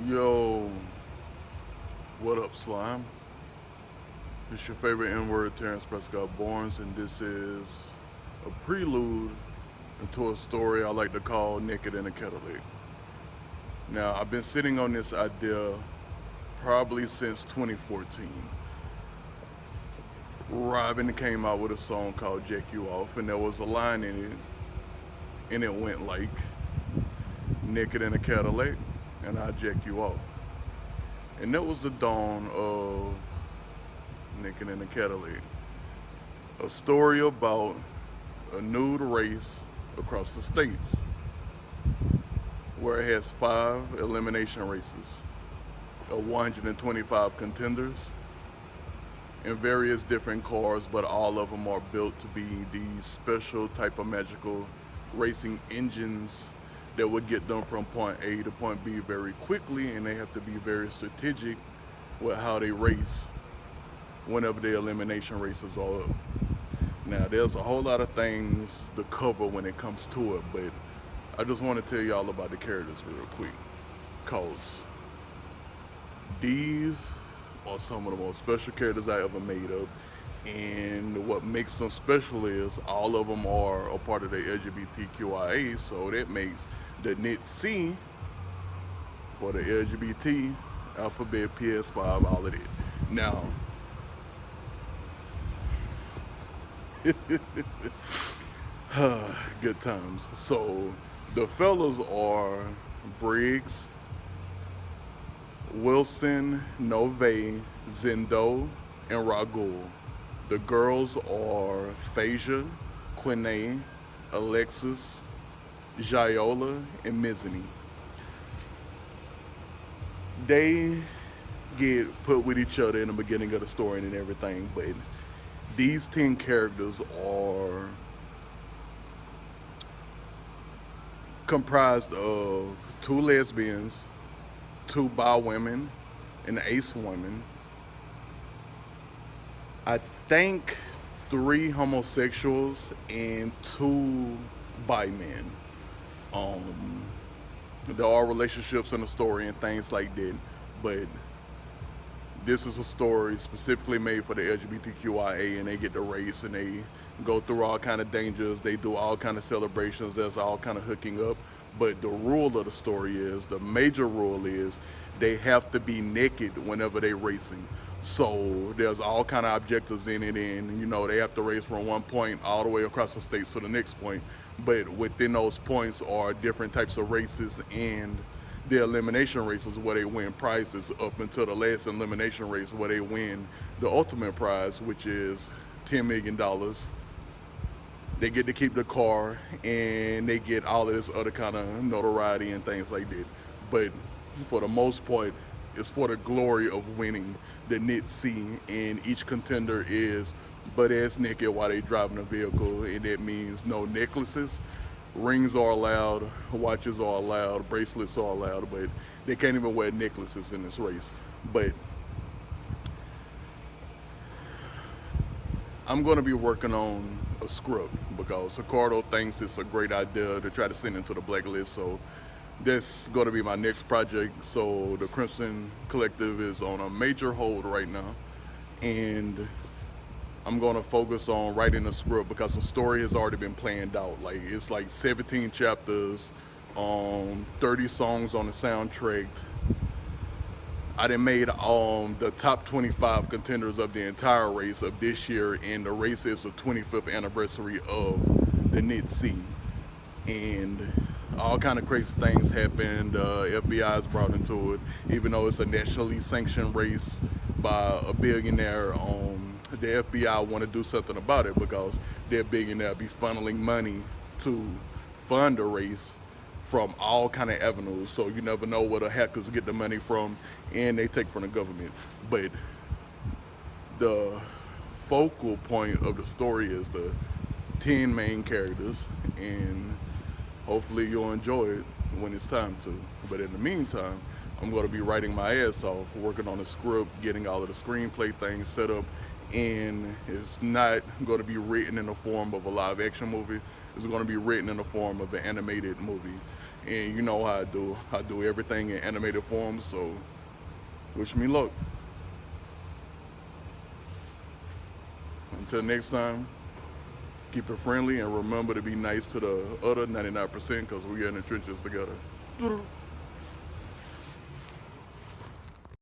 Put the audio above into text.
Yo, what up, slime? It's your favorite N-word, Terrence Prescott Barnes, and this is a prelude into a story I like to call Naked in a Cadillac. Now, I've been sitting on this idea probably since 2014. Robin came out with a song called Jack You Off, and there was a line in it, and it went like, Naked in a Cadillac, and I jack you off. And that was the dawn of Naked in a Cadillac. A story about a nude race across the states where it has 5 elimination races of 125 contenders in various different cars, but all of them are built to be these special type of magical racing engines that would get them from point A to point B very quickly, and they have to be very strategic with how they race whenever the elimination races are up. Now, there's a whole lot of things to cover when it comes to it, but I just want to tell y'all about the characters real quick, cause these are some of the most special characters I ever made up. And what makes them special is all of them are a part of the LGBTQIA, so that makes the knit C for the LGBT alphabet, PS5, all of it. Now, good times. So the fellas are Briggs, Wilson, Nove, Zendo, and Ragul. The girls are Phasia, Quinae, Alexis, Jayola, and Mizany. They get put with each other in the beginning of the story and everything, but these 10 characters are comprised of 2 lesbians, 2 bi women, an ace woman. I think 3 homosexuals and 2 bi men. Um, there are relationships in the story and things like that, but this is a story specifically made for the LGBTQIA, and they get to race and they go through all kind of dangers. They do all kind of celebrations. There's all kind of hooking up. But the rule of the story is, the major rule is, they have to be naked whenever they racing. So there's all kind of objectives in it, and they have to race from one point all the way across the states to the next point. But within those points are different types of races, and the elimination races where they win prizes up until the last elimination race where they win the ultimate prize, which is $10 million. They get to keep the car, and they get all of this other kind of notoriety and things like that. But for the most part, it's for the glory of winning the knit C, and each contender is butt ass naked while they driving a vehicle, and that means no necklaces. Rings are allowed, watches are allowed, bracelets are allowed, but they can't even wear necklaces in this race. But I'm going to be working on a script because Ricardo thinks it's a great idea to try to send into the blacklist. So that's going to be my next project. So the Crimson Collective is on a major hold right now, and I'm going to focus on writing a script because the story has already been planned out. Like, it's like 17 chapters, 30 songs on the soundtrack. I done made the top 25 contenders of the entire race of this year, and the race is the 25th anniversary of the knit C. And all kind of crazy things happened. FBI is brought into it, even though it's a nationally sanctioned race by a billionaire. The FBI want to do something about it because that billionaire be funneling money to fund the race from all kind of avenues. So you never know where the hackers get the money from, and they take from the government. But the focal point of the story is the 10 main characters, and hopefully you'll enjoy it when it's time to. But in the meantime, I'm going to be writing my ass off, working on the script, getting all of the screenplay things set up, and it's not going to be written in the form of a live action movie. It's going to be written in the form of an animated movie. and you know how I do. I do everything in animated form, so wish me luck. Until next time, keep it friendly and remember to be nice to the other 99% because we are in the trenches together.